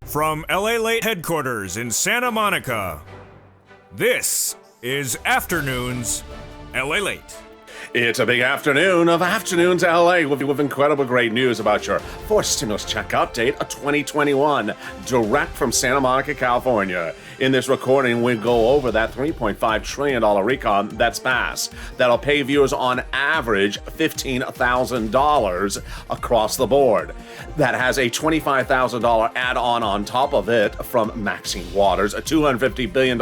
From LALATE headquarters in Santa Monica, this is Afternoons LALATE. It's a big afternoon of Afternoons LA with incredible great news about your forced stimulus check update of 2021, direct from Santa Monica, California. In this recording, we go over that $3.5 trillion recon that's passed. That'll pay viewers on average $15,000 across the board. That has a $25,000 add-on on top of it from Maxine Waters, a $250 billion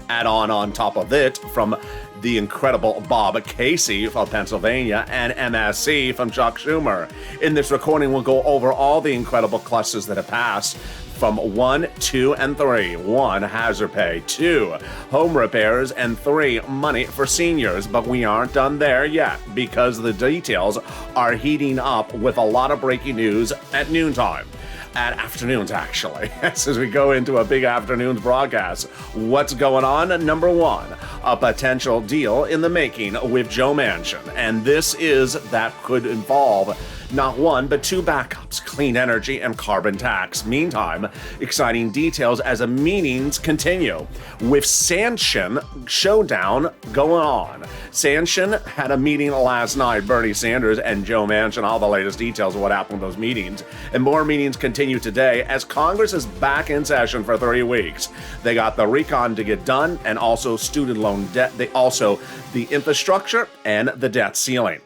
add-on on top of it from the incredible Bob Casey from Pennsylvania, and MSC from Chuck Schumer. In this recording, we'll go over all the incredible clusters that have passed from 1, 2, and 3. 1, hazard pay. 2, home repairs. And 3, money for seniors. But we aren't done there yet, because the details are heating up with a lot of breaking news at noontime. At afternoons, actually, as we go into a big afternoons broadcast. What's going on? Number 1, a potential deal in the making with Joe Manchin. And this is that could involve not one, but 2 backups, clean energy and carbon tax. Meantime, exciting details as the meetings continue, with Sanchin showdown going on. Sanchin had a meeting last night, Bernie Sanders and Joe Manchin, all the latest details of what happened in those meetings. And more meetings continue today as Congress is back in session for 3 weeks. They got the recon to get done, and also student loan debt, the infrastructure and the debt ceiling.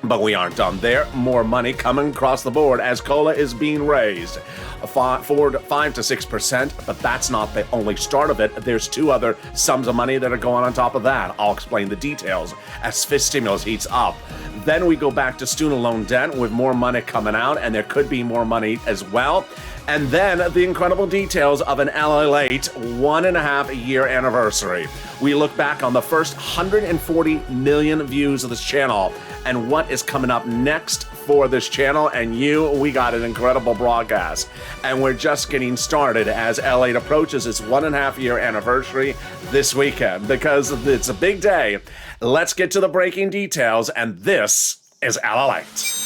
But we aren't done there. More money coming across the board as COLA is being raised 5 to 6%, but that's not the only start of it. There's 2 other sums of money that are going on top of that. I'll explain the details as fifth stimulus heats up. Then we go back to student loan debt with more money coming out, and there could be more money as well. And then the incredible details of an LALATE 1.5 year anniversary. We look back on the first 140 million views of this channel and what is coming up next for this channel. And we got an incredible broadcast. And we're just getting started as LALATE approaches its 1.5 year anniversary this weekend, because it's a big day. Let's get to the breaking details, and this is LALATE.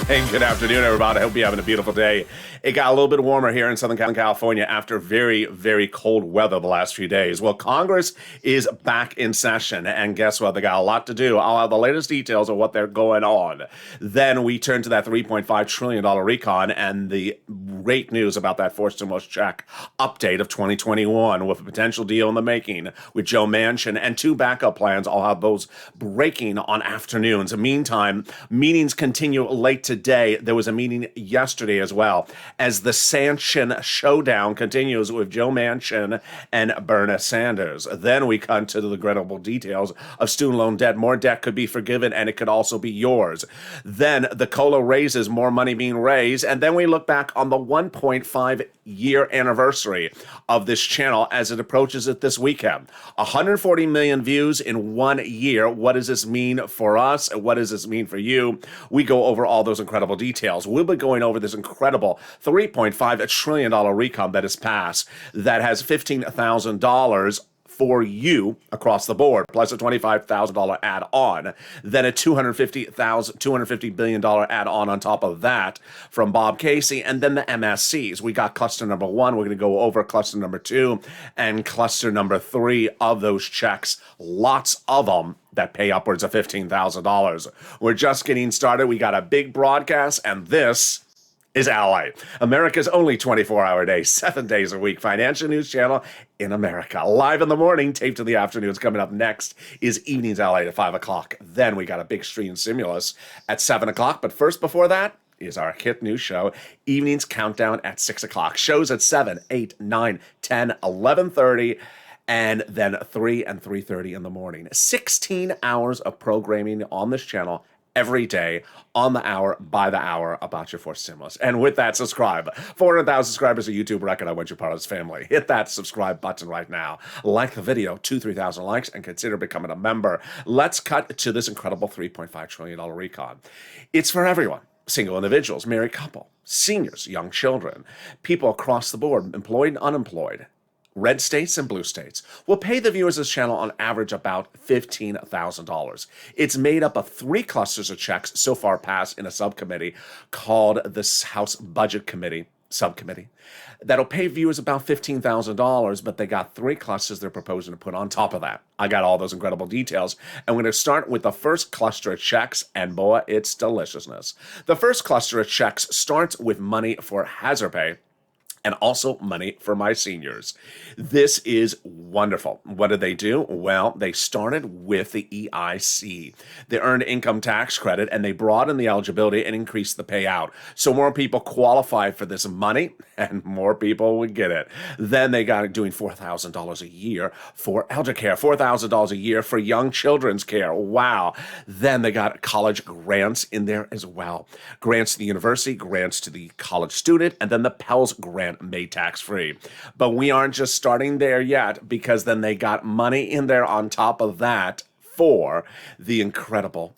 Hey, good afternoon, everybody. I hope you're having a beautiful day. It got a little bit warmer here in Southern California after very, very cold weather the last few days. Well, Congress is back in session, and guess what? They got a lot to do. I'll have the latest details of what they're going on. Then we turn to that $3.5 trillion recon and the great news about that forced stimulus check update of 2021 with a potential deal in the making with Joe Manchin and 2 backup plans. I'll have those breaking on afternoons. Meantime, meetings continue late today. There was a meeting yesterday as well, as the Sanchin showdown continues with Joe Manchin and Bernie Sanders. Then we come to the incredible details of student loan debt. More debt could be forgiven, and it could also be yours. Then the COLA raises, more money being raised. And then we look back on the 1.5 year anniversary of this channel as it approaches it this weekend. 140 million views in 1 year. What does this mean for us? What does this mean for you? We go over all those incredible details. We'll be going over this incredible $3.5 trillion recon that has passed, that has $15,000 for you across the board, plus a $25,000 add-on, then a $250 billion add-on on top of that from Bob Casey, and then the MSCs. We got cluster number 1. We're going to go over cluster number 2 and cluster number 3 of those checks. Lots of them that pay upwards of $15,000. We're just getting started. We got a big broadcast, and this is LALATE, America's only 24-hour day, 7 days a week financial news channel in America. Live in the morning, taped in the afternoons. Coming up next is Evenings LALATE at 5 o'clock. Then we got a big stream stimulus at 7 o'clock. But first, before that, is our hit news show, Evenings Countdown at 6 o'clock. Shows at 7, 8, 9, 10, 11:30, and then 3 and 3:30 in the morning. 16 hours of programming on this channel every day, on the hour, by the hour, about your fourth stimulus. And with that, subscribe. 400,000 subscribers at YouTube record. I want you part of this family. Hit that subscribe button right now. Like the video, 3,000 likes, and consider becoming a member. Let's cut to this incredible $3.5 trillion recon. It's for everyone. Single individuals, married couple, seniors, young children, people across the board, employed and unemployed, red states and blue states, will pay the viewers of this channel on average about $15,000. It's made up of 3 clusters of checks so far passed in a subcommittee called the House Budget Committee subcommittee that'll pay viewers about $15,000, but they got 3 clusters they're proposing to put on top of that. I got all those incredible details, and we're going to start with the first cluster of checks, and boy, it's deliciousness. The first cluster of checks starts with money for hazard pay, and also money for my seniors. This is wonderful. What did they do? Well, they started with the EIC, the Earned Income Tax Credit, and they broadened the eligibility and increased the payout. So more people qualified for this money, and more people would get it. Then they got doing $4,000 a year for elder care, $4,000 a year for young children's care. Wow. Then they got college grants in there as well. Grants to the university, grants to the college student, and then the Pell's grant made tax-free. But we aren't just starting there yet, because then they got money in there on top of that for the incredible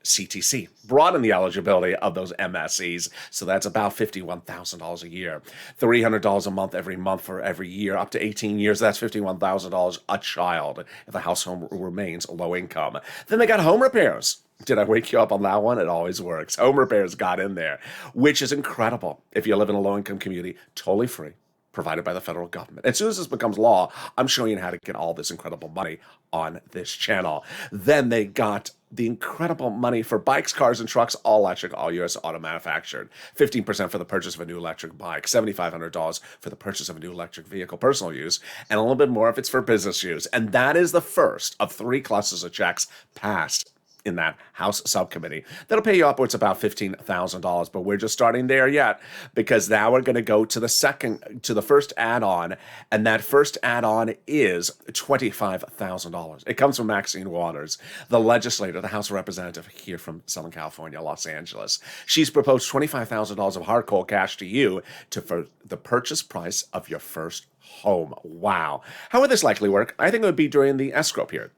CTC. Broaden the eligibility of those MSCs, so that's about $51,000 a year. $300 a month every month for every year, up to 18 years, that's $51,000 a child if the household remains low income. Then they got home repairs. Did I wake you up on that one? It always works. Home repairs got in there, which is incredible. If you live in a low-income community, totally free, provided by the federal government. As soon as this becomes law, I'm showing you how to get all this incredible money on this channel. Then they got the incredible money for bikes, cars, and trucks, all electric, all U.S. auto manufactured. 15% for the purchase of a new electric bike, $7,500 for the purchase of a new electric vehicle, personal use, and a little bit more if it's for business use. And that is the first of 3 clusters of checks passed in that House subcommittee. That'll pay you upwards about $15,000, but we're just starting there yet, because now we're going to go to the first add-on, and that first add-on is $25,000. It comes from Maxine Waters, the legislator, the House representative here from Southern California, Los Angeles. She's proposed $25,000 of hard cold cash to you for the purchase price of your first home. Wow. How would this likely work? I think it would be during the escrow period.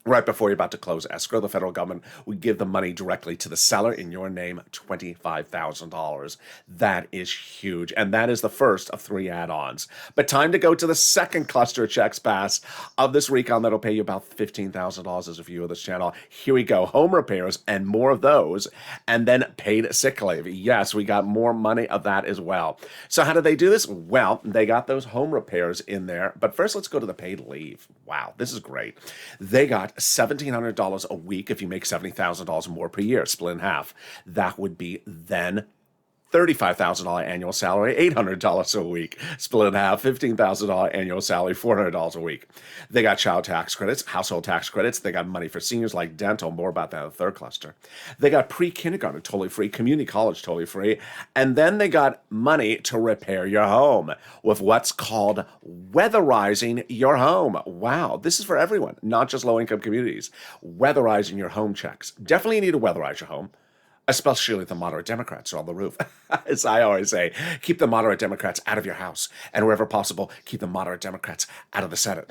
Right before you're about to close escrow, the federal government would give the money directly to the seller in your name, $25,000. That is huge. And that is the first of 3 add-ons. But time to go to the second cluster of checks pass of this recon that'll pay you about $15,000 as a viewer of this channel. Here we go. Home repairs and more of those. And then paid sick leave. Yes, we got more money of that as well. So how did they do this? Well, they got those home repairs in there. But first, let's go to the paid leave. Wow, this is great. They got $1,700 a week if you make $70,000 more per year, split in half. That would be then $35,000 annual salary, $800 a week, split in half, $15,000 annual salary, $400 a week. They got child tax credits, household tax credits. They got money for seniors like dental, more about that in the third cluster. They got pre-kindergarten totally free, community college totally free, and then they got money to repair your home with what's called weatherizing your home. Wow, this is for everyone, not just low-income communities. Weatherizing your home checks. Definitely need to weatherize your home, especially if the moderate Democrats are on the roof. As I always say, keep the moderate Democrats out of your house, and wherever possible, keep the moderate Democrats out of the Senate.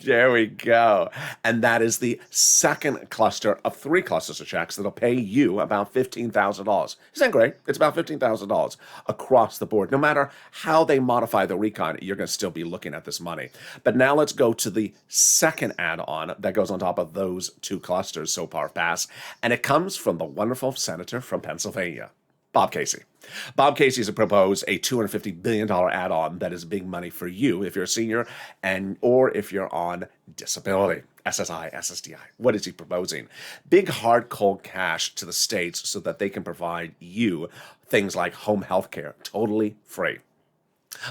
There we go. And that is the second cluster of 3 clusters of checks that'll pay you about $15,000. Isn't that great? It's about $15,000 across the board. No matter how they modify the recon, you're going to still be looking at this money. But now let's go to the second add-on that goes on top of those 2 clusters so far past, and it comes from the wonderful senator from Pennsylvania, Bob Casey. Bob Casey has proposed a $250 billion add-on that is big money for you if you're a senior or if you're on disability, SSI, SSDI. What is he proposing? Big hard cold cash to the states so that they can provide you things like home health care totally free.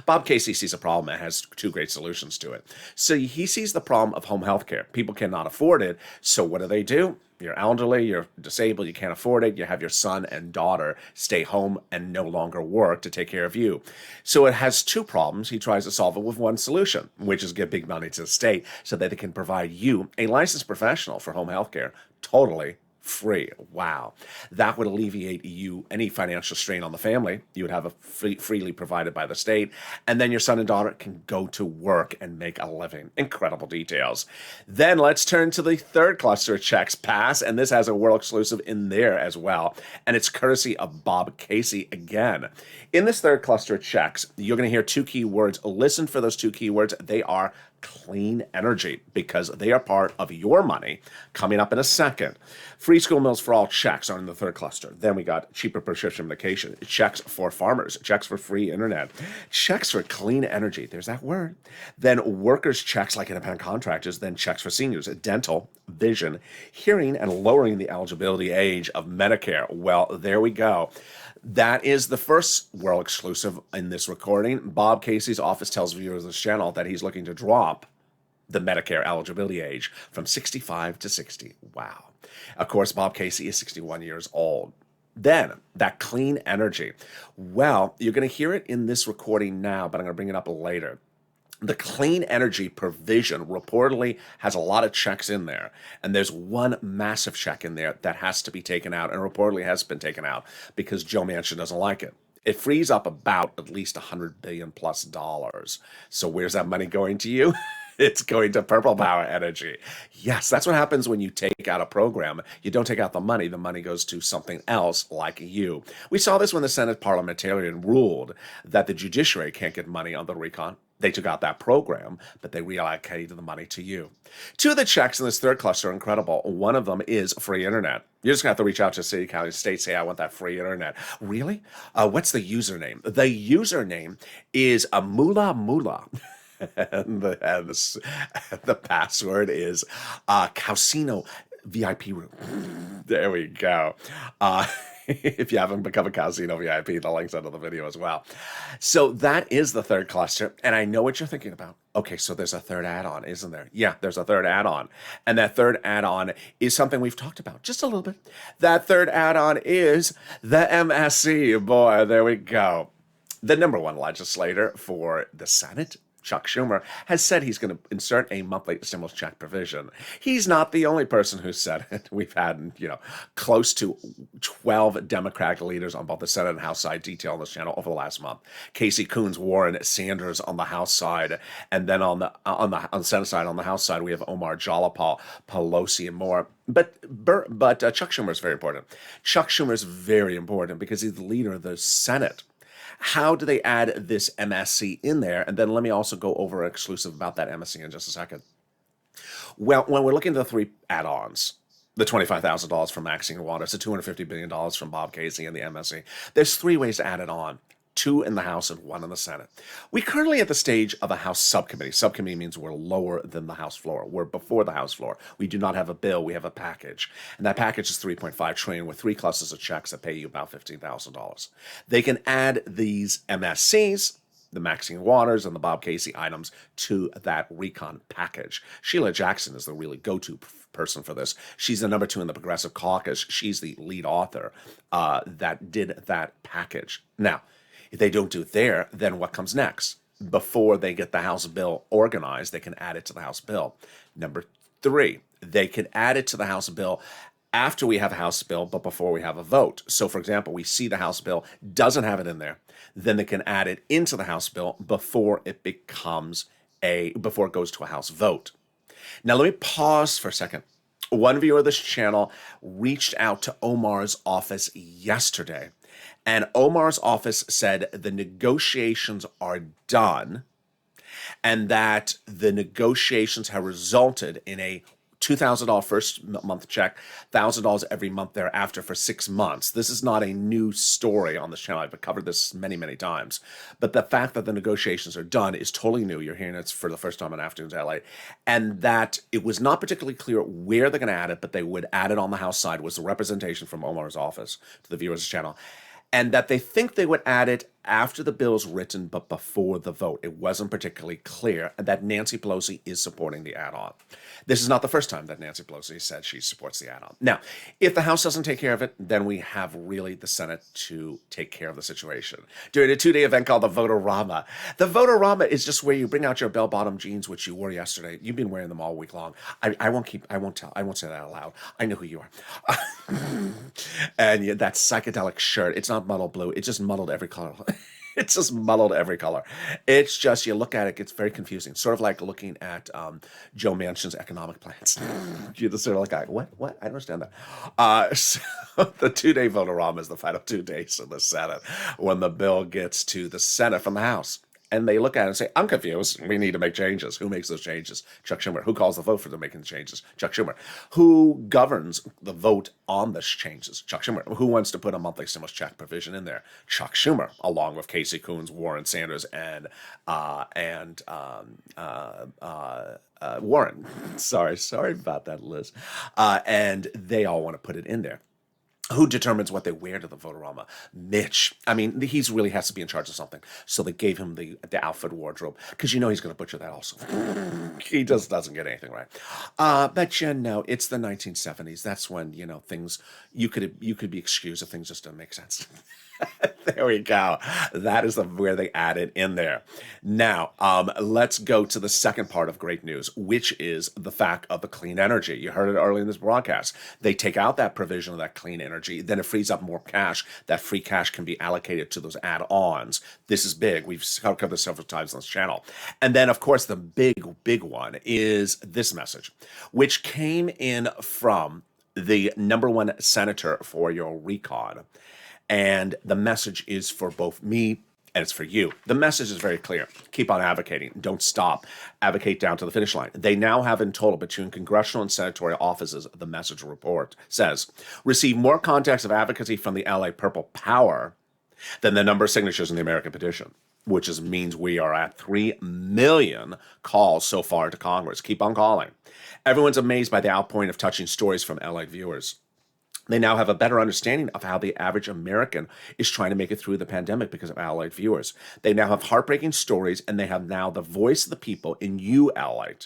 Bob Casey sees a problem and has 2 great solutions to it. So he sees the problem of home health care. People cannot afford it, so what do? You're elderly, you're disabled, you can't afford it, you have your son and daughter stay home and no longer work to take care of you. So it has 2 problems. He tries to solve it with one solution, which is give big money to the state so that they can provide you a licensed professional for home health care totally Free. Wow. That would alleviate you any financial strain on the family. You would have a freely provided by the state. And then your son and daughter can go to work and make a living. Incredible details. Then let's turn to the third cluster of checks, pass. And this has a world exclusive in there as well. And it's courtesy of Bob Casey again. In this third cluster of checks, you're going to hear two key words. Listen for those two key words. They are clean energy, because they are part of your money coming up in a second. Free school meals for all checks are in the third cluster. Then we got cheaper prescription medication, checks for farmers, checks for free internet, checks for clean energy. There's that word. Then workers' checks like independent contractors, then checks for seniors, dental, vision, hearing, and lowering the eligibility age of Medicare. Well, there we go. That is the first world exclusive in this recording. Bob Casey's office tells viewers of this channel that he's looking to drop the Medicare eligibility age from 65 to 60. Wow. Of course, Bob Casey is 61 years old. Then, that clean energy. Well, you're going to hear it in this recording now, but I'm going to bring it up later. The clean energy provision reportedly has a lot of checks in there, and there's one massive check in there that has to be taken out, and reportedly has been taken out because Joe Manchin doesn't like it. It frees up about at least $100 billion plus. So where's that money going to you? It's going to Purple Power Energy. Yes, that's what happens when you take out a program. You don't take out the money goes to something else like you. We saw this when the Senate parliamentarian ruled that the judiciary can't get money on the RECON. They took out that program, but they reallocated the money to you. Two of the checks in this third cluster are incredible. One of them is free internet. You're just going to have to reach out to city, county, state, say, I want that free internet. Really? What's the username? The username is a Moolah Moolah. And the password is Casino VIP room. There we go. If you haven't become a Casino VIP, the link's under the video as well. So that is the third cluster, and I know what you're thinking about. Okay, so there's a third add-on, isn't there? Yeah, there's a third add-on, and that third add-on is something we've talked about just a little bit. That third add-on is the MSC. Boy, there we go. The number one legislator for the Senate, Chuck Schumer, has said he's going to insert a monthly stimulus check provision. He's not the only person who said it. We've had, close to 12 Democratic leaders on both the Senate and House side detail on this channel over the last month. Casey, Coons, Warren, Sanders on the House side, and then on the Senate side, on the House side, we have Omar Jalapal, Pelosi, and more. But Chuck Schumer is very important. Chuck Schumer is very important because he's the leader of the Senate. How do they add this MSC in there? And then let me also go over an exclusive about that MSC in just a second. Well, when we're looking at the three add-ons, the $25,000 from Maxine Waters, the $250 billion from Bob Casey and the MSC, there's three ways to add it on. 2 in the House and 1 in the Senate. We're currently at the stage of a House subcommittee. Subcommittee means we're lower than the House floor. We're before the House floor. We do not have a bill. We have a package. And that package is $3.5 trillion with 3 clusters of checks that pay you about $15,000. They can add these MSCs, the Maxine Waters and the Bob Casey items, to that RECON package. Sheila Jackson is the really go-to person for this. She's the number 2 in the Progressive Caucus. She's the lead author that did that package. Now, if they don't do it there, then what comes next? Before they get the House bill organized, they can add it to the House bill. Number 3, they can add it to the House bill after we have a House bill, but before we have a vote. So, for example, we see the House bill doesn't have it in there. Then they can add it into the House bill before it before it goes to a House vote. Now, let me pause for a second. One viewer of this channel reached out to Omar's office yesterday. And Omar's office said the negotiations are done and that the negotiations have resulted in a $2,000 first month check, $1,000 every month thereafter for 6 months. This is not a new story on this channel. I've covered this many, many times. But the fact that the negotiations are done is totally new. You're hearing it for the first time on Afternoons LA. And that it was not particularly clear where they're going to add it, but they would add it on the House side was the representation from Omar's office to the viewers' channel. And that they think they would add it after the bill's written but before the vote, it wasn't particularly clear that Nancy Pelosi is supporting the add-on. This is not the first time that Nancy Pelosi said she supports the add-on. Now, if the House doesn't take care of it, then we have really the Senate to take care of the situation. During a 2-day event called the Votorama. The Votorama is just where you bring out your bell-bottom jeans, which you wore yesterday. You've been wearing them all week long. I won't say that out loud. I know who you are. And yeah, that psychedelic shirt, it's not muddled blue. It just muddled every color. It's just muddled every color. It's just, you look at it, it's very confusing. Sort of like looking at Joe Manchin's economic plans. You're just sort of like, what? I don't understand that. So the 2-day Votorama is the final 2 days in the Senate when the bill gets to the Senate from the House. And they look at it and say, I'm confused. We need to make changes. Who makes those changes? Chuck Schumer. Who calls the vote for the making the changes? Chuck Schumer. Who governs the vote on the changes? Chuck Schumer. Who wants to put a monthly stimulus check provision in there? Chuck Schumer, along with Casey Coons, Warren Sanders, and Warren. Sorry about that, Liz. And they all want to put it in there. Who determines what they wear to the Votorama? Mitch. I mean, he really has to be in charge of something. So they gave him the outfit wardrobe, because you know he's going to butcher that also. He just doesn't get anything right. But you know, it's the 1970s. That's when, you know, things, you could be excused if things just don't make sense. There we go. That is where they added in there. Now, let's go to the second part of great news, which is the fact of the clean energy. You heard it earlier in this broadcast. They take out that provision of that clean energy, then it frees up more cash. That free cash can be allocated to those add-ons. This is big. We've covered this several times on this channel. And then, of course, the big one is this message, which came in from the #1 senator for your RECON. And the message is for both me and it's for you. The message is very clear. Keep on advocating. Don't stop. Advocate down to the finish line. They now have in total between congressional and senatorial offices, the message report says, receive more contacts of advocacy from the LA Purple Power than the number of signatures in the American petition, which means we are at 3 million calls so far to Congress. Keep on calling. Everyone's amazed by the outpouring of touching stories from LA viewers. They now have a better understanding of how the average American is trying to make it through the pandemic because of Allied viewers. They now have heartbreaking stories, and they have now the voice of the people in you, Allied,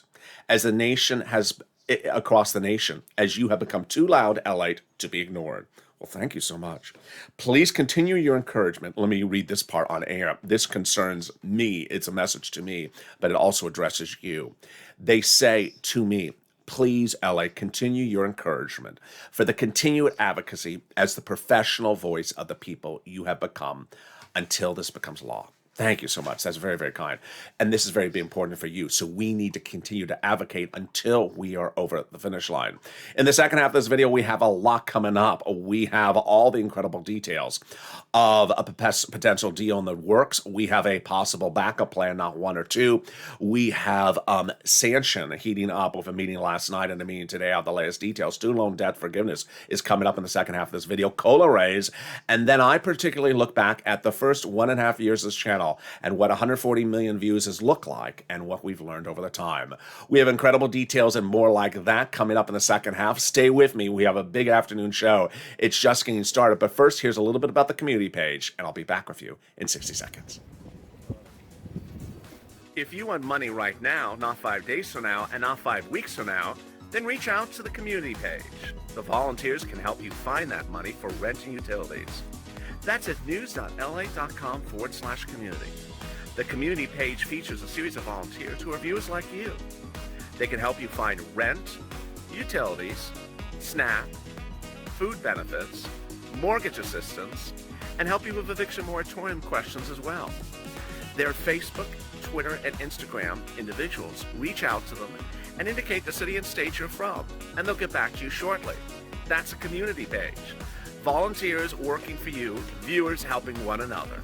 as the nation has, across the nation, as you have become too loud, Allied, to be ignored. Well, thank you so much. Please continue your encouragement. Let me read this part on air. This concerns me. It's a message to me, but it also addresses you. They say to me, please, LA, continue your encouragement for the continued advocacy as the professional voice of the people you have become until this becomes law. Thank you so much. That's very, very kind. And this is very important for you. So we need to continue to advocate until we are over the finish line. In the second half of this video, we have a lot coming up. We have all the incredible details of a potential deal in the works. We have a possible backup plan, not one or two. We have sanction heating up with a meeting last night and a meeting today on the latest details. Student loan debt forgiveness is coming up in the second half of this video. COLA raise. And then I particularly look back at the first 1.5 years of this channel and what 140 million views has looked like and what we've learned over the time. We have incredible details and more like that coming up in the second half. Stay with me. We have a big afternoon show. It's just getting started. But first, here's a little bit about the community page, and I'll be back with you in 60 seconds. If you want money right now, not 5 days from now, and not 5 weeks from now, then reach out to the community page. The volunteers can help you find that money for rent and utilities. That's at news.la.com/community. The community page features a series of volunteers who are viewers like you. They can help you find rent, utilities, SNAP, food benefits, mortgage assistance, and help you with eviction moratorium questions as well. Their Facebook, Twitter, and Instagram individuals reach out to them and indicate the city and state you're from, and they'll get back to you shortly. That's a community page. Volunteers working for you, viewers helping one another.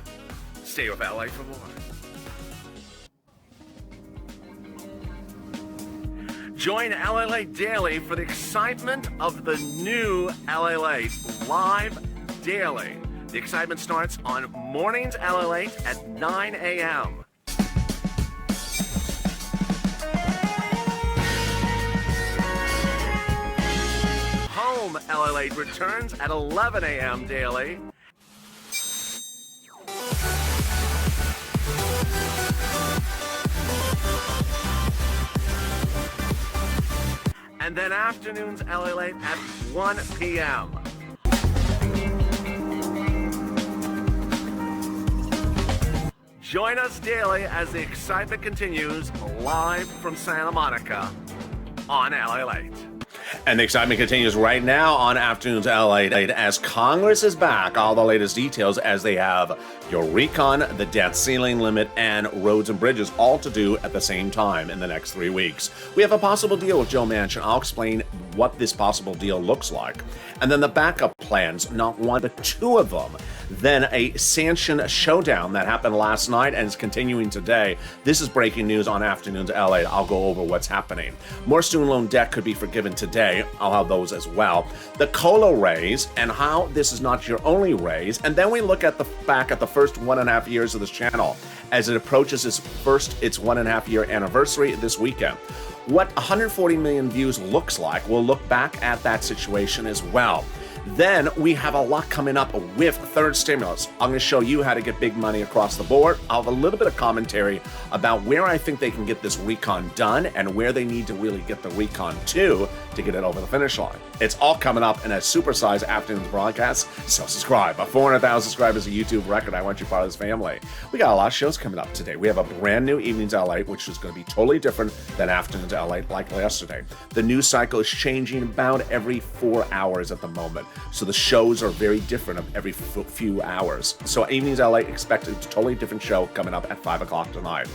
Stay with LA for more. Join LALATE Daily for the excitement of the new LALATE live daily. The excitement starts on mornings LALATE at 9 a.m. Home LALATE returns at 11 a.m. daily. then afternoons LA Late at 1 p.m. Join us daily as the excitement continues live from Santa Monica on LA Late. And the excitement continues right now on Afternoons LA Late as Congress is back. All the latest details as they have your RECON, the debt ceiling limit, and roads and bridges all to do at the same time in the next 3 weeks. We have a possible deal with Joe Manchin. I'll explain what this possible deal looks like. And then the backup plans, not one but two of them. Then a sanction showdown that happened last night and is continuing today. This is breaking news on Afternoons LA. I'll go over what's happening. More student loan debt could be forgiven today. I'll have those as well. The COLA raise and how this is not your only raise. And then we look at back at the first 1.5 years of this channel as it approaches its 1.5 year anniversary this weekend. What 140 million views looks like, we'll look back at that situation as well. Then we have a lot coming up with third stimulus. I'm going to show you how to get big money across the board. I'll have a little bit of commentary about where I think they can get this recon done and where they need to really get the recon to get it over the finish line. It's all coming up in a supersized afternoon's broadcast, so subscribe. A 400,000 subscribers, a YouTube record. I want you part of this family. We got a lot of shows coming up today. We have a brand new Evenings LA, which is going to be totally different than Afternoons LA like yesterday. The news cycle is changing about every 4 hours at the moment. So the shows are very different of every few hours. So Evenings LA, expect a totally different show coming up at 5 o'clock tonight.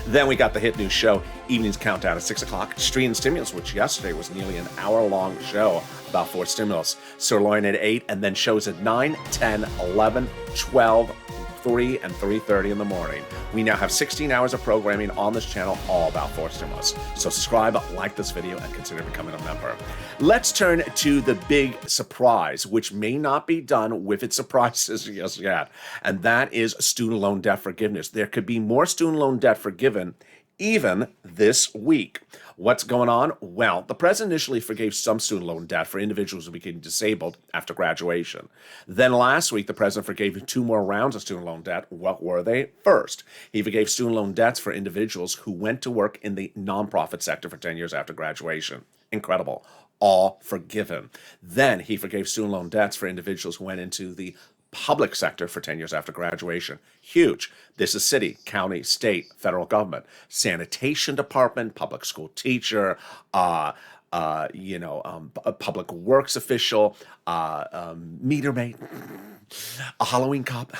Then we got the hit news show, Evenings Countdown at 6 o'clock. Street and Stimulus, which yesterday was nearly an hour-long show about fourth stimulus. Sirloin at 8, and then shows at 9, 10, 11, 12, 3, and 3:30 in the morning. We now have 16 hours of programming on this channel all about fourth stimulus. So subscribe, like this video, and consider becoming a member. Let's turn to the big surprise, which may not be done with its surprises just yet, and that is student loan debt forgiveness. There could be more student loan debt forgiven even this week. What's going on? Well, the president initially forgave some student loan debt for individuals who became disabled after graduation. Then last week, the president forgave 2 more rounds of student loan debt. What were they? First, he forgave student loan debts for individuals who went to work in the nonprofit sector for 10 years after graduation. Incredible. All forgiven. Then he forgave student loan debts for individuals who went into the public sector for 10 years after graduation. Huge. This is city, county, state, federal government, sanitation department, public school teacher, a public works official, meter maid, a Halloween cop.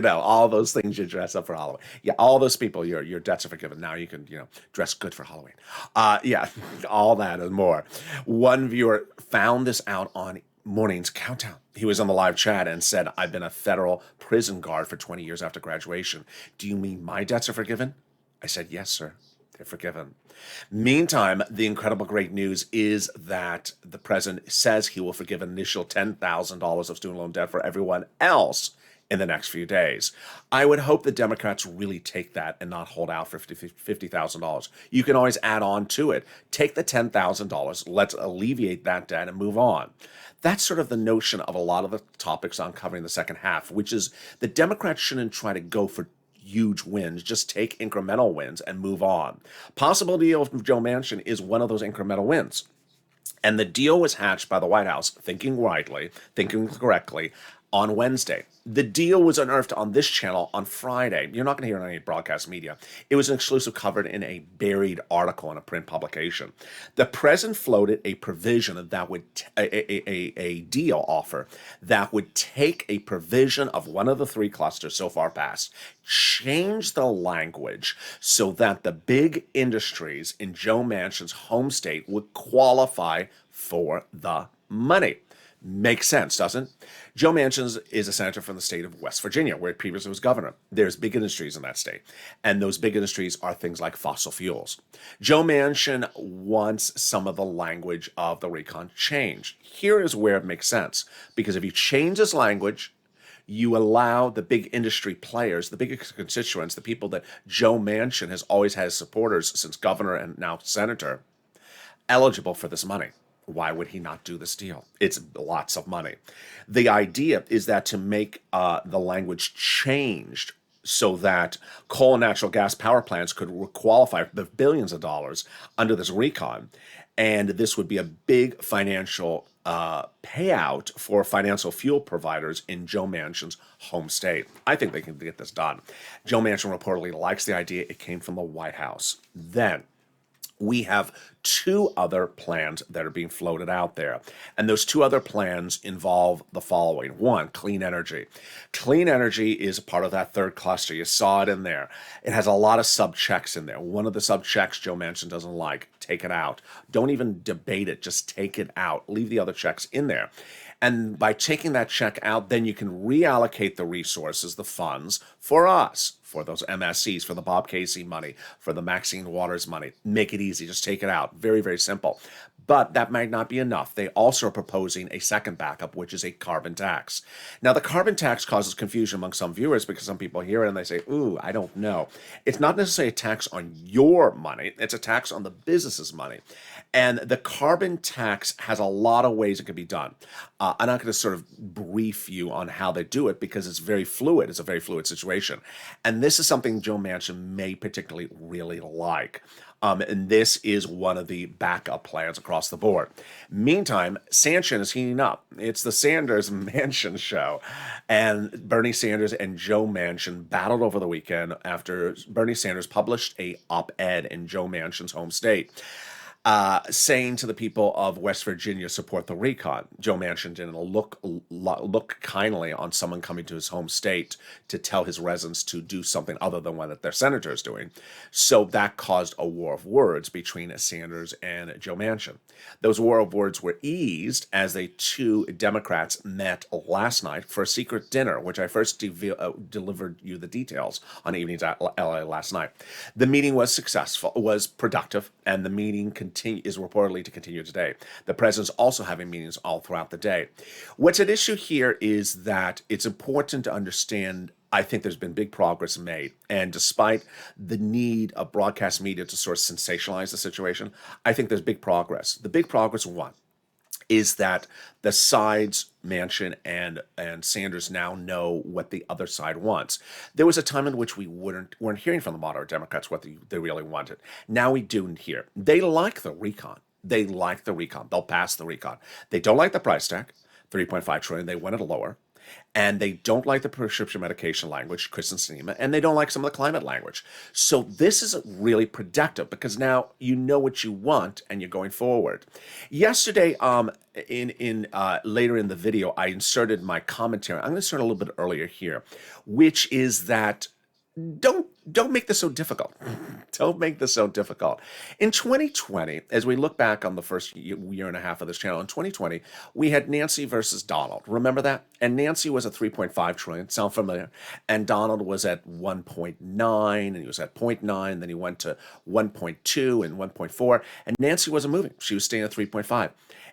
All those things you dress up for Halloween. Yeah, all those people, your debts are forgiven. Now you can, dress good for Halloween. All that and more. One viewer found this out on Morning's Countdown. He was on the live chat and said, I've been a federal prison guard for 20 years after graduation. Do you mean my debts are forgiven? I said, yes, sir. They're forgiven. Meantime, the incredible great news is that the president says he will forgive an initial $10,000 of student loan debt for everyone else in the next few days. I would hope the Democrats really take that and not hold out for $50,000. You can always add on to it. Take the $10,000. Let's alleviate that debt and move on. That's sort of the notion of a lot of the topics I'm covering the second half, which is the Democrats shouldn't try to go for huge wins. Just take incremental wins and move on. Possible deal with Joe Manchin is one of those incremental wins. And the deal was hatched by the White House, thinking correctly, on Wednesday. The deal was unearthed on this channel on Friday. You're not going to hear it on any broadcast media. It was an exclusive covered in a buried article in a print publication. The president floated a provision that would, a deal offer that would take a provision of one of the 3 clusters so far passed, change the language so that the big industries in Joe Manchin's home state would qualify for the money. Makes sense, doesn't it? Joe Manchin is a senator from the state of West Virginia, where he previously was governor. There's big industries in that state, and those big industries are things like fossil fuels. Joe Manchin wants some of the language of the recon changed. Here is where it makes sense, because if you change this language, you allow the big industry players, the big constituents, the people that Joe Manchin has always had as supporters since governor and now senator, eligible for this money. Why would he not do this deal? It's lots of money. The idea is that to make the language changed so that coal and natural gas power plants could qualify for the billions of dollars under this RECON. And this would be a big financial payout for financial fuel providers in Joe Manchin's home state. I think they can get this done. Joe Manchin reportedly likes the idea. It came from the White House. Then we have two other plans that are being floated out there. And those two other plans involve the following. One, clean energy. Clean energy is part of that third cluster. You saw it in there. It has a lot of sub-checks in there. One of the sub-checks Joe Manchin doesn't like. Take it out. Don't even debate it. Just take it out. Leave the other checks in there. And by taking that check out, then you can reallocate the resources, the funds, for us, for those MSCs, for the Bob Casey money, for the Maxine Waters money. Make it easy. Just take it out. Very, very simple. But that might not be enough. They also are proposing a second backup, which is a carbon tax. Now, the carbon tax causes confusion among some viewers because some people hear it and they say, ooh, I don't know. It's not necessarily a tax on your money. It's a tax on the business's money. And the carbon tax has a lot of ways it can be done. I'm not going to sort of brief you on how they do it because it's very fluid. It's a very fluid situation. And this is something Joe Manchin may particularly really like. And this is one of the backup plans across the board. Meantime, Sanchin is heating up. It's the Sanders-Manchin show. And Bernie Sanders and Joe Manchin battled over the weekend after Bernie Sanders published a op-ed in Joe Manchin's home state, saying to the people of West Virginia, support the RECON. Joe Manchin didn't look kindly on someone coming to his home state to tell his residents to do something other than what their senator is doing. So that caused a war of words between Sanders and Joe Manchin. Those war of words were eased as the two Democrats met last night for a secret dinner, which I first delivered you the details on Evenings at LA last night. The meeting was successful, was productive, and the meeting is reportedly to continue today. The president's also having meetings all throughout the day. What's at issue here is that it's important to understand, I think there's been big progress made. And despite the need of broadcast media to sort of sensationalize the situation, I think there's big progress. The big progress, one, is that the sides, Manchin and Sanders, now know what the other side wants. There was a time in which we weren't hearing from the moderate Democrats what they really wanted. Now we do hear. They like the RECON. They like the RECON. They'll pass the RECON. They don't like the price tag, $3.5 trillion. They want it lower. And they don't like the prescription medication language, Kristen Sinema, and they don't like some of the climate language. So this is really productive because now you know what you want and you're going forward. Yesterday, later in the video, I inserted my commentary. I'm going to start a little bit earlier here, which is that don't make this so difficult. Don't make this so difficult. In 2020, as we look back on the first year and a half of this channel, in 2020, we had Nancy versus Donald. Remember that? And Nancy was at 3.5 trillion. Sound familiar? And Donald was at 1.9, and he was at 0.9. Then he went to 1.2 and 1.4. And Nancy wasn't moving. She was staying at 3.5.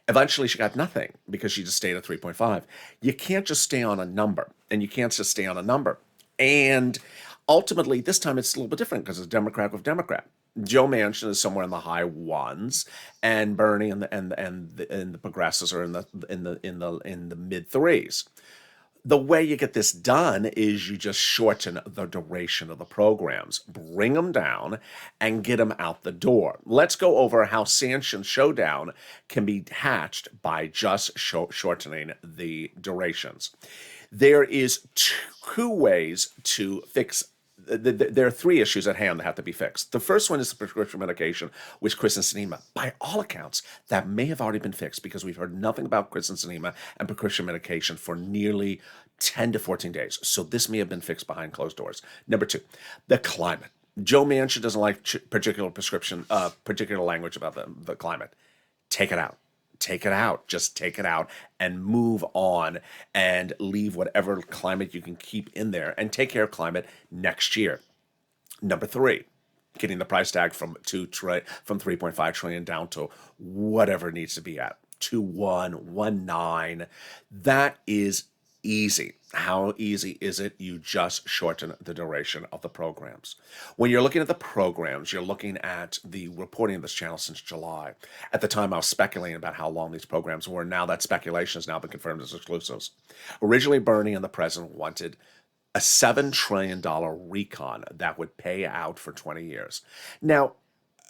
Eventually, she got nothing because she just stayed at 3.5. You can't just stay on a number, and you can't just stay on a number. And ultimately, this time it's a little bit different because it's Democrat with Democrat. Joe Manchin is somewhere in the high ones, and Bernie and the progressives are in the mid threes. The way you get this done is you just shorten the duration of the programs, bring them down, and get them out the door. Let's go over how Sanchin showdown can be hatched by just shortening the durations. There is two ways to fix. There are three issues at hand that have to be fixed. The first one is the prescription medication, which Kristen Sinema, by all accounts, that may have already been fixed because we've heard nothing about Kristen Sinema and prescription medication for nearly 10 to 14 days. So this may have been fixed behind closed doors. Number two, the climate. Joe Manchin doesn't like particular language about the climate. Take it out. Take it out. Just take it out and move on and leave whatever climate you can keep in there and take care of climate next year. Number three, getting the price tag from 3.5 trillion down to whatever it needs to be at, 2.119. That is easy. How easy is it? You just shorten the duration of the programs. When you're looking at the programs, you're looking at the reporting of this channel since July. At the time, I was speculating about how long these programs were. Now that speculation has now been confirmed as exclusives. Originally, Bernie and the president wanted a $7 trillion recon that would pay out for 20 years. Now,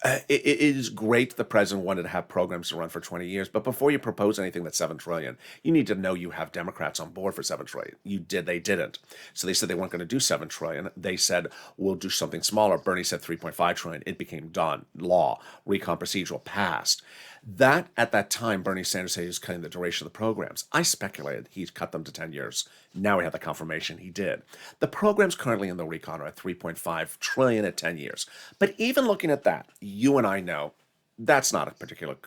it is great the president wanted to have programs to run for 20 years, but before you propose anything that's 7 trillion, you need to know you have Democrats on board for 7 trillion. They didn't. So they said they weren't going to do 7 trillion. They said, we'll do something smaller. Bernie said 3.5 trillion. It became done. Law, recon procedural passed. That, at that time, Bernie Sanders said he was cutting the duration of the programs. I speculated he'd cut them to 10 years. Now we have the confirmation he did. The programs currently in the recon are at 3.5 trillion at 10 years. But even looking at that, you and I know that's not a particular,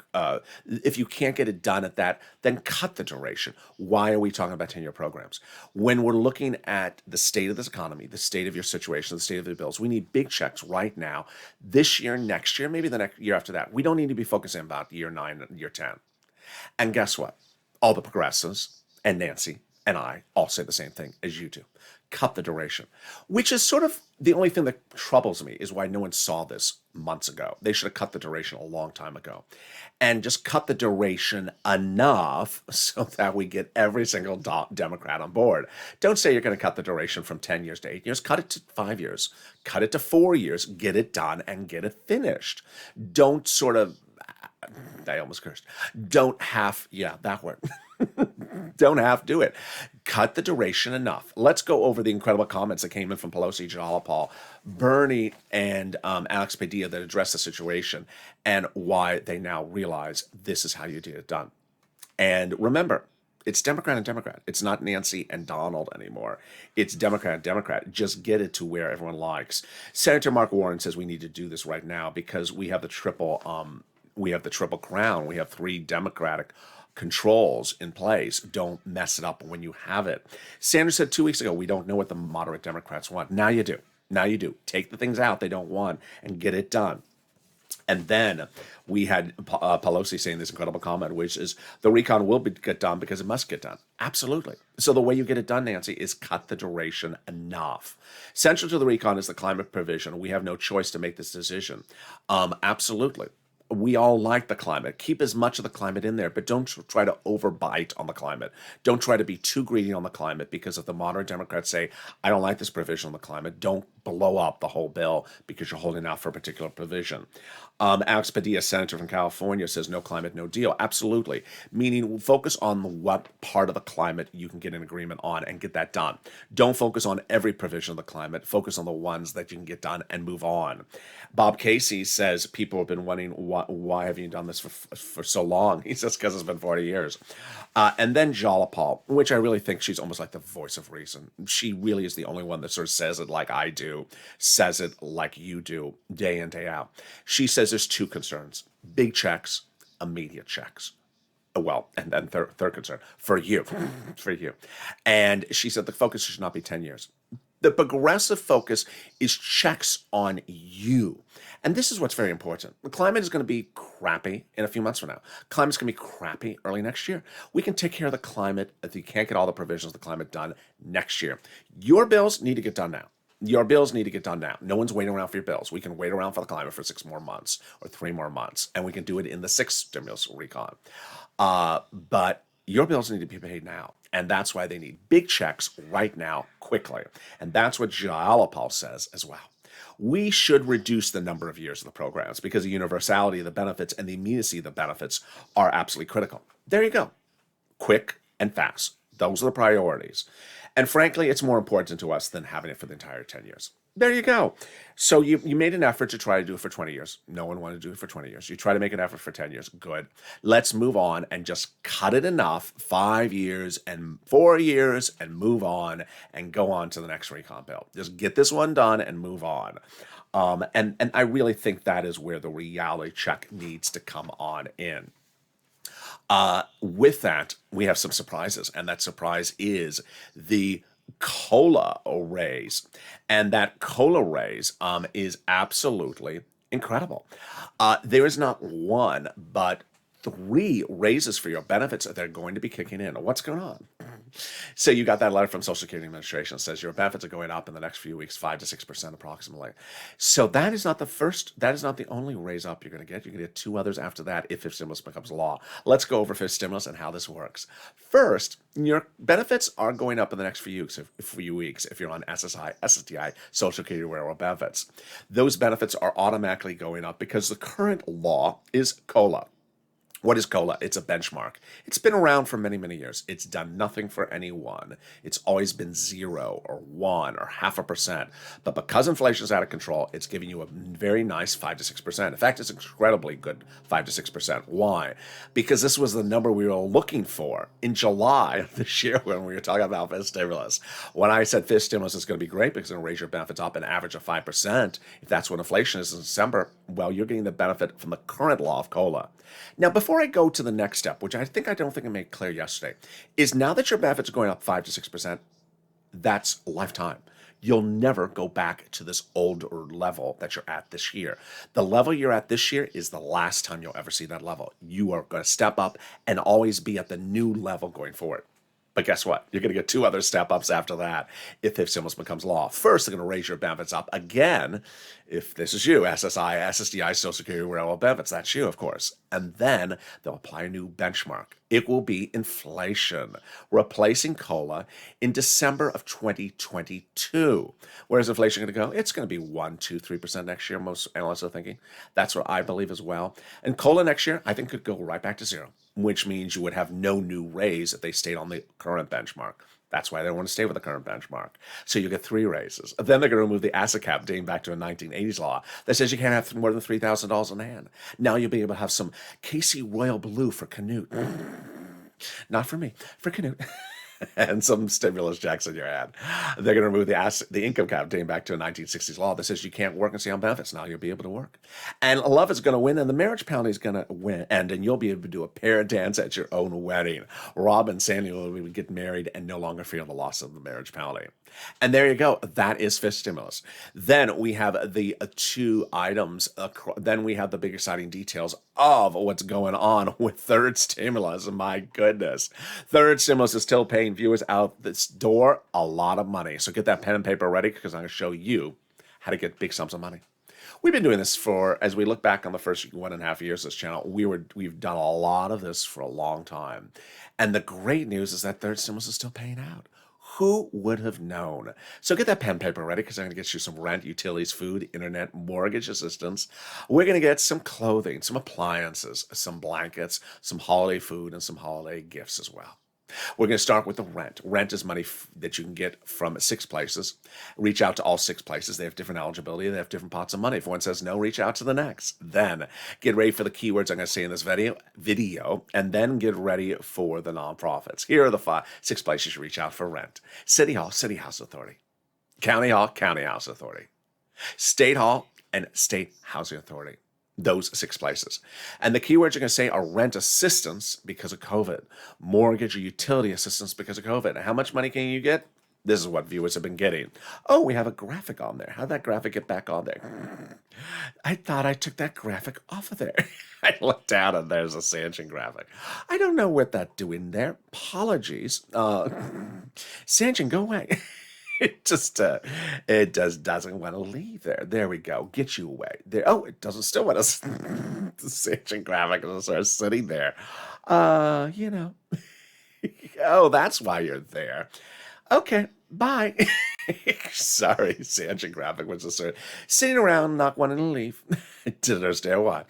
if you can't get it done at that, then cut the duration. Why are we talking about 10-year programs? When we're looking at the state of this economy, the state of your situation, the state of the bills, we need big checks right now, this year, next year, maybe the next year after that. We don't need to be focusing about year 9 and year 10. And guess what? All the progressives and Nancy and I all say the same thing as you do. Cut the duration, which is sort of the only thing that troubles me is why no one saw this months ago. They should have cut the duration a long time ago and just cut the duration enough so that we get every single Democrat on board. Don't say you're going to cut the duration from 10 years to 8 years. Cut it to 5 years. Cut it to 4 years. Get it done and get it finished. Don't sort of, I almost cursed. Don't half, yeah, that word. Don't half do it. Cut the duration enough. Let's go over the incredible comments that came in from Pelosi, Jalopal, Bernie, and Alex Padilla that address the situation and why they now realize this is how you get it done. And remember, it's Democrat and Democrat. It's not Nancy and Donald anymore. It's Democrat and Democrat. Just get it to where everyone likes. Senator Mark Warren says we need to do this right now because we have the triple crown. We have 3 Democratic controls in place. Don't mess it up when you have it. Sanders said 2 weeks ago, we don't know what the moderate Democrats want. Now you do. Now you do. Take the things out they don't want and get it done. And then we had Pelosi saying this incredible comment, which is the recon will get done because it must get done. Absolutely. So the way you get it done, Nancy, is cut the duration enough. Central to the recon is the climate provision. We have no choice to make this decision. Absolutely. We all like the climate. Keep as much of the climate in there, but don't try to overbite on the climate. Don't try to be too greedy on the climate because if the moderate Democrats say, I don't like this provision on the climate, don't blow up the whole bill because you're holding out for a particular provision. Alex Padilla, senator from California, says no climate, no deal. Absolutely. Meaning focus on what part of the climate you can get an agreement on and get that done. Don't focus on every provision of the climate. Focus on the ones that you can get done and move on. Bob Casey says people have been wondering, why have you done this for so long? He says because it's been 40 years. And then Jalopal, which I really think she's almost like the voice of reason. She really is the only one that sort of says it like I do, says it like you do, day in, day out. She says there's 2 concerns: big checks, immediate checks. Well, and then third concern, for you. And she said the focus should not be 10 years. The progressive focus is checks on you. And this is what's very important. The climate is going to be crappy in a few months from now. Climate's going to be crappy early next year. We can take care of the climate if you can't get all the provisions of the climate done next year. Your bills need to get done now. Your bills need to get done now. No one's waiting around for your bills. We can wait around for the climate for 6 more months or 3 more months, and we can do it in the 6th stimulus recon. But your bills need to be paid now. And that's why they need big checks right now, quickly. And that's what Jalopal says as well. We should reduce the number of years of the programs because the universality of the benefits and the immediacy of the benefits are absolutely critical. There you go. Quick and fast. Those are the priorities. And frankly, it's more important to us than having it for the entire 10 years. There you go. So you made an effort to try to do it for 20 years. No one wanted to do it for 20 years. You try to make an effort for 10 years. Good. Let's move on and just cut it enough, 5 years and 4 years, and move on and go on to the next recon bill. Just get this one done and move on. And I really think that is where the reality check needs to come on in. With that, we have some surprises, and that surprise is the COLA raise. And that COLA raise is absolutely incredible. There is not one, but 3 raises for your benefits that are going to be kicking in. What's going on? So you got that letter from Social Security Administration that says your benefits are going up in the next few weeks, 5 to 6% approximately. So that is not the only raise up you're going to get. You're going to get 2 others after that if fifth stimulus becomes law. Let's go over fifth stimulus and how this works. First, your benefits are going up in the next few weeks if you're on SSI, SSDI, Social Security Railroad benefits. Those benefits are automatically going up because the current law is COLA. What is COLA? It's a benchmark. It's been around for many, many years. It's done nothing for anyone. It's always been 0 or 1 or 0.5%. But because inflation is out of control, it's giving you a very nice 5 to 6%. In fact, it's incredibly good 5 to 6%. Why? Because this was the number we were looking for in July of this year when we were talking about fifth stimulus. When I said fifth stimulus is going to be great because it's going to raise your benefits up an average of 5%, if that's what inflation is in December, well, you're getting the benefit from the current law of COLA. Now, before I go to the next step, which I don't think I made clear yesterday, is now that your benefits are going up 5 to 6%, that's lifetime. You'll never go back to this older level that you're at this year. The level you're at this year is the last time you'll ever see that level. You are going to step up and always be at the new level going forward. But guess what? You're going to get 2 other step-ups after that if fifth stimulus becomes law. First, they're going to raise your benefits up again if this is you, SSI, SSDI, Social Security, Railroad benefits. That's you, of course. And then they'll apply a new benchmark. It will be inflation, replacing COLA in December of 2022. Where's inflation going to go? It's going to be 1, 2, 3% next year, most analysts are thinking. That's what I believe as well. And COLA next year, I think, could go right back to 0, which means you would have no new raise if they stayed on the current benchmark. That's why they want to stay with the current benchmark. So you get 3 raises. Then they're going to remove the asset cap dating back to a 1980s law that says you can't have more than $3,000 in hand. Now you'll be able to have some Casey Royal Blue for Canute. Not for me, for Canute. And some stimulus checks in your hand. They're going to remove the income cap dating back to a 1960s law that says you can't work and stay on benefits. Now you'll be able to work. And love is going to win, and the marriage penalty is going to win. And you'll be able to do a pair dance at your own wedding. Rob and Sandy will get married and no longer feel the loss of the marriage penalty. And there you go. That is fifth stimulus. Then we have the 2 items. Then we have the big exciting details of what's going on with third stimulus. My goodness. Third stimulus is still paying viewers out this door a lot of money. So get that pen and paper ready because I'm going to show you how to get big sums of money. We've been doing this as we look back on the first 1.5 years of this channel, we've done a lot of this for a long time. And the great news is that third stimulus is still paying out. Who would have known? So get that pen and paper ready because I'm going to get you some rent, utilities, food, internet, mortgage assistance. We're going to get some clothing, some appliances, some blankets, some holiday food, and some holiday gifts as well. We're going to start with the rent. Rent is money that you can get from 6 places. Reach out to all 6 places. They have different eligibility. They have different pots of money. If one says no, reach out to the next. Then get ready for the keywords I'm going to say in this video, and then get ready for the nonprofits. Here are the 6 places you reach out for rent. City Hall, City House Authority. County Hall, County House Authority. State Hall, and State Housing Authority. Those 6 places. And the keywords you're going to say are rent assistance because of COVID, mortgage or utility assistance because of COVID. And how much money can you get? This is what viewers have been getting. Oh, we have a graphic on there. How'd that graphic get back on there? I thought I took that graphic off of there. I looked down and there's a Sanchin graphic. I don't know what that's doing there. Apologies. Sanchin, go away. It doesn't want to leave there. There we go. Get you away. There. Oh, it doesn't still want us. The Sanchin graphic is sort of sitting there. Oh, that's why you're there. Okay, bye. Sorry, Sanchin graphic was just sort of sitting around, not wanting to leave. Didn't understand why.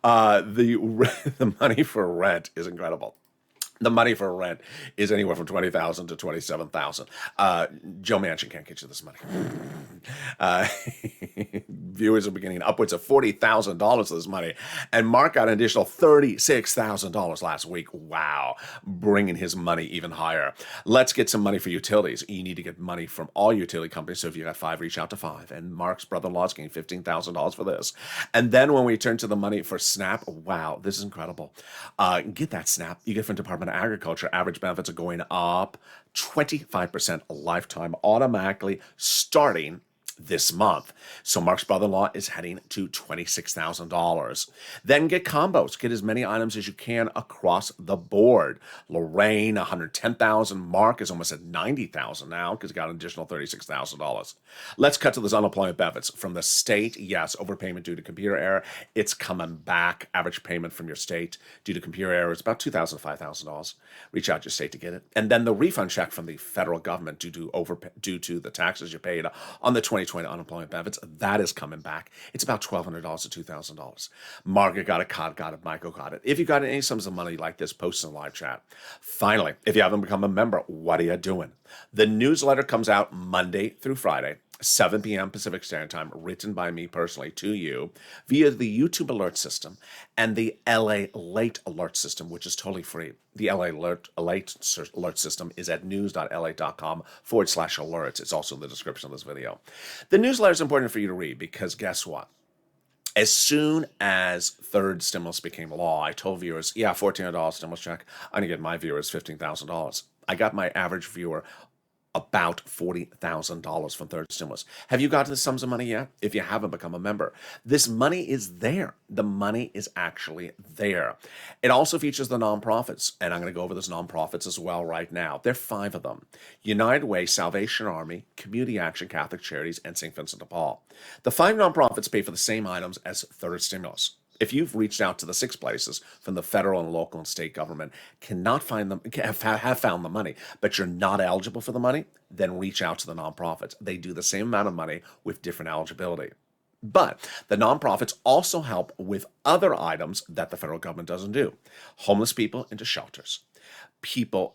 The money for rent is incredible. The money for rent is anywhere from $20,000 to $27,000. Joe Manchin can't get you this money. Viewers are beginning upwards of $40,000 of this money, and Mark got an additional $36,000 last week. Wow, bringing his money even higher. Let's get some money for utilities. You need to get money from all utility companies. So if you got 5, reach out to 5. And Mark's brother-in-law is getting $15,000 for this. And then when we turn to the money for SNAP, wow, this is incredible. Get that SNAP. You get from Department of Agriculture. Average benefits are going up 25% a lifetime automatically starting this month. So Mark's brother-in-law is heading to $26,000. Then get combos. Get as many items as you can across the board. Lorraine, $110,000. Mark is almost at $90,000 now because he got an additional $36,000. Let's cut to those unemployment benefits from the state. Yes, overpayment due to computer error. It's coming back. Average payment from your state due to computer error is about $2,000, $5,000. Reach out to your state to get it. And then the refund check from the federal government due to the taxes you paid on the 2020 unemployment benefits, that is coming back. It's about $1,200 to $2,000. Margaret got it, Cod got it, Michael got it. If you got any sums of money like this, post in the live chat. Finally, if you haven't become a member, what are you doing? The newsletter comes out Monday through Friday, 7 p.m. Pacific Standard Time, written by me personally to you via the YouTube alert system and the LALATE alert system, which is totally free. The LALATE alert system is at news.la.com/alerts. It's also in the description of this video. The newsletter is important for you to read because guess what? As soon as third stimulus became law, I told viewers, yeah, $1,400 stimulus check. I'm going to get my viewers $15,000. I got my average viewer about $40,000 from third stimulus. Have you gotten the sums of money yet? If you haven't, become a member. This money is there. The money is actually there. It also features the nonprofits, and I'm going to go over those nonprofits as well right now. There are 5 of them: United Way, Salvation Army, Community Action, Catholic Charities, and St. Vincent de Paul. The 5 nonprofits pay for the same items as third stimulus. If you've reached out to the 6 places from the federal and local and state government, cannot find them, have found the money, but you're not eligible for the money, then reach out to the nonprofits. They do the same amount of money with different eligibility. But the nonprofits also help with other items that the federal government doesn't do. Homeless people into shelters. People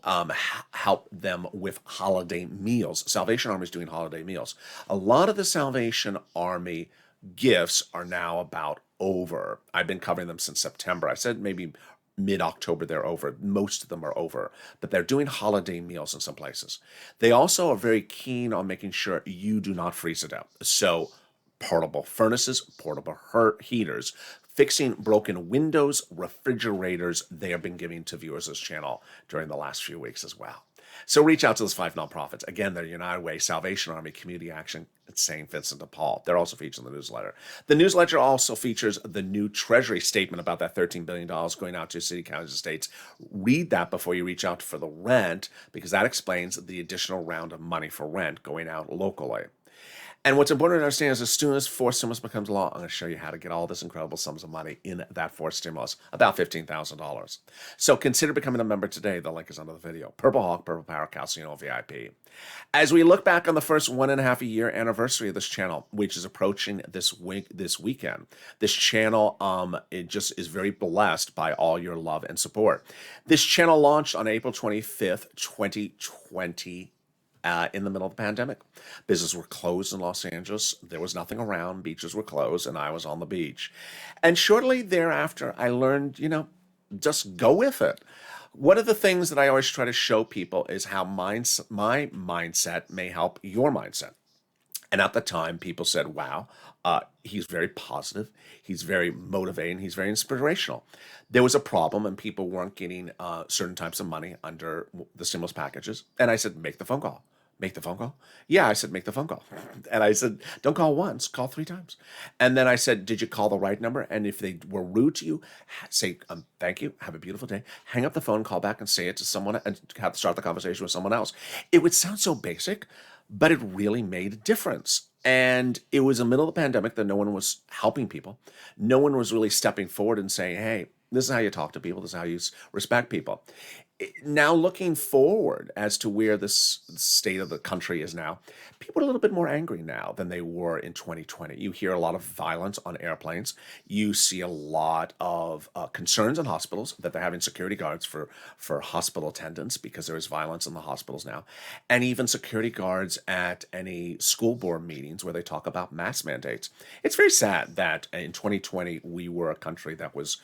help them with holiday meals. Salvation Army is doing holiday meals. A lot of the Salvation Army gifts are now about over. I've been covering them since September. I said maybe mid-October they're over. Most of them are over, but they're doing holiday meals in some places. They also are very keen on making sure you do not freeze it out. So portable furnaces, portable heaters, fixing broken windows, refrigerators, they have been giving to viewers of this channel during the last few weeks as well. So reach out to those 5 nonprofits. Again, they're United Way, Salvation Army, Community Action, and St. Vincent de Paul. They're also featured in the newsletter. The newsletter also features the new Treasury statement about that $13 billion going out to city, counties, and states. Read that before you reach out for the rent, because that explains the additional round of money for rent going out locally. And what's important to understand is as soon as fourth stimulus becomes law, I'm going to show you how to get all this incredible sums of money in that fourth stimulus, about $15,000. So consider becoming a member today. The link is under the video. Purple Hawk, Purple Power, Calcino VIP. As we look back on the first 1.5 year anniversary of this channel, which is approaching this weekend, this channel it just is very blessed by all your love and support. This channel launched on April 25th, 2020. In the middle of the pandemic. Businesses were closed in Los Angeles. There was nothing around. Beaches were closed, and I was on the beach. And shortly thereafter, I learned, just go with it. One of the things that I always try to show people is how my mindset may help your mindset. And at the time, people said, wow, he's very positive, he's very motivating, he's very inspirational. There was a problem, and people weren't getting certain types of money under the stimulus packages. And I said, make the phone call. Make the phone call? Yeah, I said, make the phone call. And I said, don't call once, call 3 times. And then I said, did you call the right number? And if they were rude to you, say, thank you, have a beautiful day. Hang up the phone, call back and say it to someone and have to start the conversation with someone else. It would sound so basic, but it really made a difference. And it was the middle of the pandemic that no one was helping people. No one was really stepping forward and saying, hey, this is how you talk to people. This is how you respect people. Now looking forward as to where this state of the country is now, people are a little bit more angry now than they were in 2020. You hear a lot of violence on airplanes. You see a lot of concerns in hospitals that they're having security guards for hospital attendants because there is violence in the hospitals now. And even security guards at any school board meetings where they talk about mask mandates. It's very sad that in 2020, we were a country that was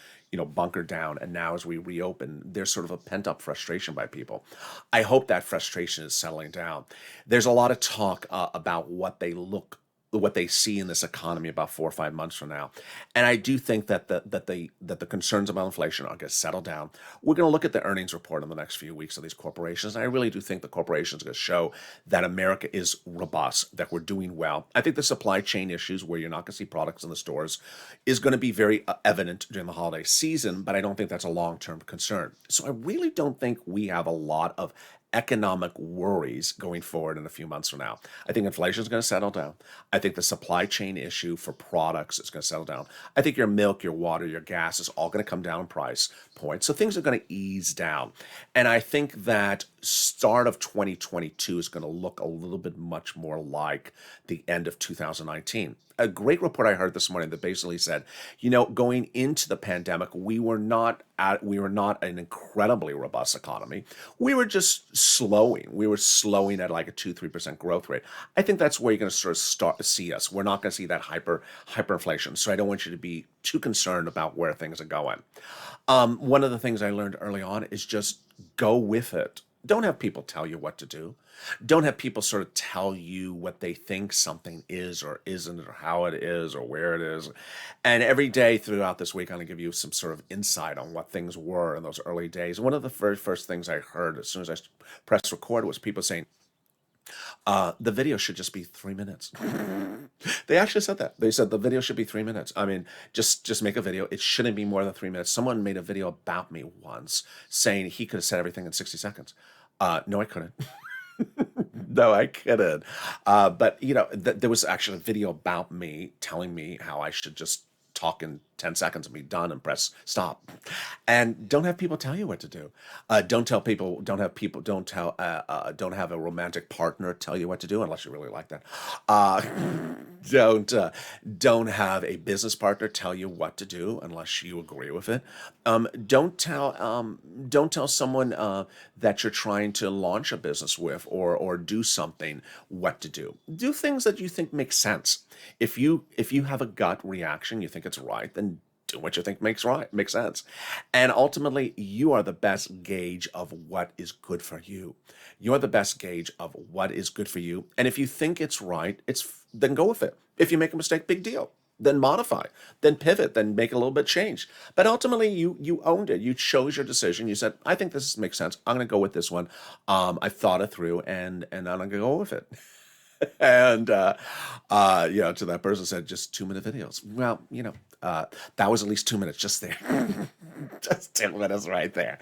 bunkered down. And now as we reopen, there's sort of a pent-up frustration by people. I hope that frustration is settling down. There's a lot of talk about what they look what they see in this economy about 4 or 5 months from now. And I do think that the concerns about inflation are going to settle down. We're going to look at the earnings report in the next few weeks of these corporations. And I really do think the corporations are going to show that America is robust, that we're doing well. I think the supply chain issues where you're not going to see products in the stores is going to be very evident during the holiday season, but I don't think that's a long-term concern. So I really don't think we have a lot of economic worries going forward in a few months from now. I think inflation is going to settle down. I think the supply chain issue for products is going to settle down. I think your milk, your water, your gas is all going to come down in price points. So things are going to ease down. And I think that start of 2022 is going to look a little bit much more like the end of 2019. A great report I heard this morning that basically said, going into the pandemic, we were not an incredibly robust economy. We were just slowing. We were slowing at like a 2-3% growth rate. I think that's where you're going to sort of start to see us. We're not going to see that hyperinflation. So I don't want you to be too concerned about where things are going. One of the things I learned early on is just go with it. Don't have people tell you what to do. Don't have people sort of tell you what they think something is or isn't, or how it is, or where it is. And every day throughout this week, I'm going to give you some sort of insight on what things were in those early days. One of the very first things I heard as soon as I pressed record was people saying, the video should just be 3 minutes. They actually said that. They said the video should be 3 minutes. I mean, just make a video. It shouldn't be more than 3 minutes. Someone made a video about me once saying he could have said everything in 60 seconds. No, I couldn't. No, I couldn't. But, there was actually a video about me telling me how I should just talk in 10 seconds and be done and press stop. And don't have people tell you what to do. Don't have a romantic partner tell you what to do unless you really like that. Don't have a business partner tell you what to do unless you agree with it. Don't tell someone that you're trying to launch a business with or do something what to do. Do things that you think make sense. If you have a gut reaction, you think it's right, then do what you think makes sense. And ultimately, you are the best gauge of what is good for you. You're the best gauge of what is good for you. And if you think it's right, then go with it. If you make a mistake, big deal. Then modify, then pivot, then make a little bit change. But ultimately, you owned it. You chose your decision. You said, I think this makes sense. I'm going to go with this one. I thought it through, and I'm going to go with it. And, to that person said, just 2-minute videos. Well, that was at least 2 minutes just there. Just 2 minutes right there.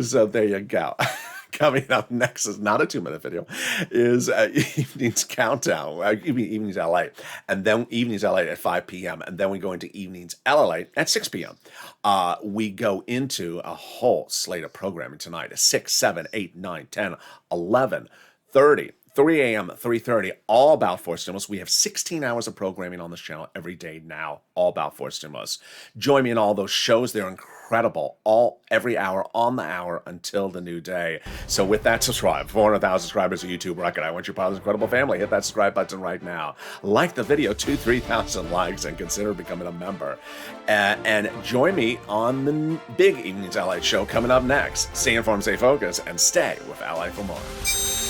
So there you go. Coming up next is not a 2-minute video, is Evenings Countdown, Evenings LA, and then Evenings LA at 5 p.m., and then we go into Evenings LA at 6 p.m. We go into a whole slate of programming tonight at 6, 7, 8, 9, 10, 11, 30. 3 a.m., 3:30, all about Force Stimulus. We have 16 hours of programming on this channel every day now, all about Force Stimulus. Join me in all those shows. They're incredible, every hour, on the hour, until the new day. So with that, subscribe. 400,000 subscribers of YouTube Record. I want you part of this incredible family. Hit that subscribe button right now. Like the video, 2,000-3,000 likes, and consider becoming a member. And join me on the big Evenings LA show coming up next. Stay informed, stay focused, and stay with LA for more.